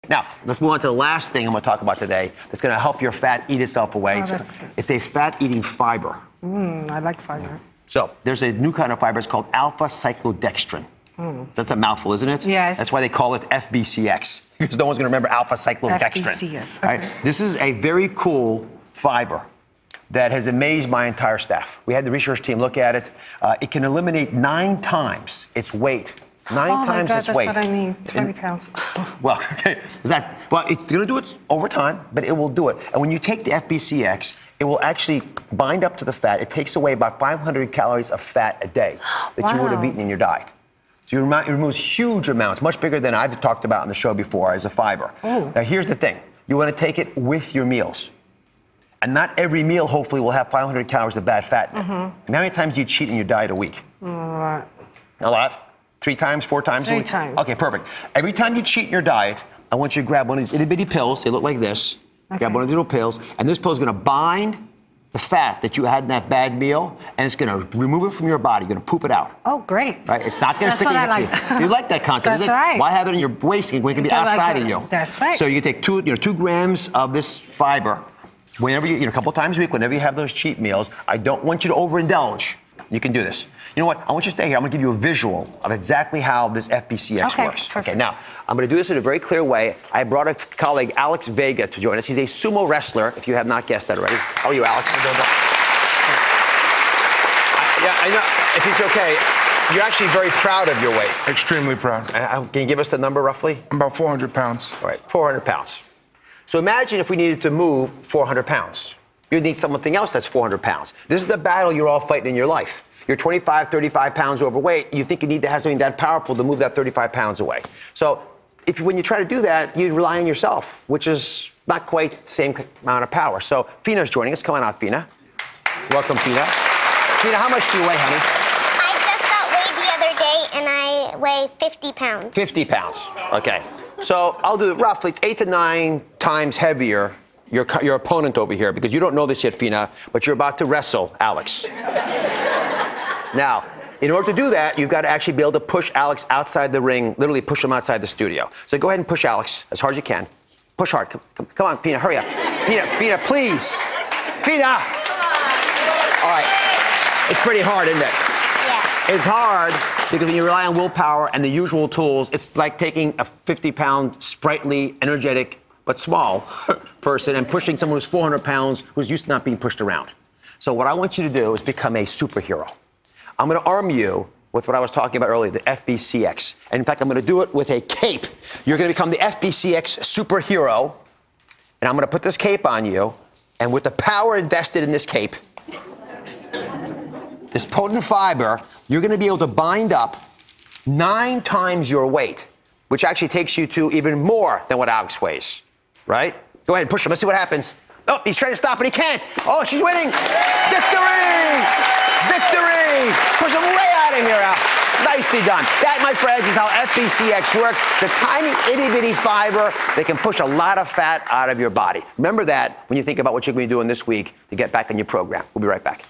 Now, let's move on to the last thing I'm going to talk about today that's going to help your fat eat itself away. Oh, that's good. It's a fat-eating fiber. I like fiber. So there's a new kind of fiber. It's called alpha-cyclodextrin. That's a mouthful, isn't it? Yes. That's why they call it FBCx, because no one's going to remember alpha-cyclodextrin. FBCx. Okay. Right? This is a very cool fiber that has amazed my entire staff. We had the research team look at it. It can eliminate 9 times its weight. 9 times its weight. That's what I need. 20 pounds. Well, okay. It's going to do it over time, but it will do it. And when you take the FBCx, it will actually bind up to the fat. It takes away about 500 calories of fat a day that you would have eaten in your diet. So it removes huge amounts, much bigger than I've talked about on the show before as a fiber. Now, here's the thing. You want to take it with your meals. And not every meal, hopefully, will have 500 calories of bad fat in it. And how many times do you cheat in your diet a week? A lot. A lot? 3 times, 4 times? 3 times. Okay, perfect. Every time you cheat in your diet, I want you to grab one of these itty-bitty pills. They look like this. Okay. Grab one of these little pills, and this pill is going to bind the fat that you had in that bad meal, and it's going to remove it from your body. You're going to poop it out. Oh, great. Right? It's not going to stick in your teeth. You like that concept, That's isn't it? right. Why have it in your waist when it can be outside of you? That's right. So you can take 2 grams of this fiber whenever you, a couple times a week, whenever you have those cheat meals. I don't want you to overindulge. You can do this. You know what? I want you to stay here. I'm going to give you a visual of exactly how this FBCx works. Perfect. Okay, now, I'm going to do this in a very clear way. I brought a colleague, Alex Vega, to join us. He's a sumo wrestler, if you have not guessed that already. How are you, Alex? Yeah, I know. If it's okay, you're actually very proud of your weight. Extremely proud. Can you give us the number roughly? About 400 pounds. All right, 400 pounds. So imagine if we needed to move 400 pounds. You'd need something else that's 400 pounds. This is the battle you're all fighting in your life. You're 25, 35 pounds overweight. You think you need to have something that powerful to move that 35 pounds away. So when you try to do that, you rely on yourself, which is not quite the same amount of power. So Fina's joining us. Come on out, Fina. Welcome, Fina. Fina, how much do you weigh, honey? I just got weighed the other day, and I weigh 50 pounds. 50 pounds. Okay. So I'll do it roughly. It's 8 to 9 times heavier, your opponent over here, because you don't know this yet, Fina, but you're about to wrestle Alex. Now, in order to do that, you've got to actually be able to push Alex outside the ring, literally push him outside the studio. So go ahead and push Alex as hard as you can. Push hard. Come on, Fina, hurry up. Fina, please. Fina! All right. It's pretty hard, isn't it? Yeah. It's hard because when you rely on willpower and the usual tools, it's like taking a 50-pound, sprightly, energetic, but small person and pushing someone who's 400 pounds who's used to not being pushed around. So what I want you to do is become a superhero. I'm going to arm you with what I was talking about earlier, the FBCx. And in fact, I'm going to do it with a cape. You're going to become the FBCx superhero. And I'm going to put this cape on you. And with the power invested in this cape, this potent fiber, you're going to be able to bind up 9 times your weight, which actually takes you to even more than what Alex weighs. Right? Go ahead and push him. Let's see what happens. Oh, he's trying to stop, but he can't. Oh, she's winning. Victory! Victory! Push him way out of here, Al. Nicely done. That, my friends, is how FBCx works. The tiny, itty-bitty fiber that can push a lot of fat out of your body. Remember that when you think about what you're going to be doing this week to get back on your program. We'll be right back.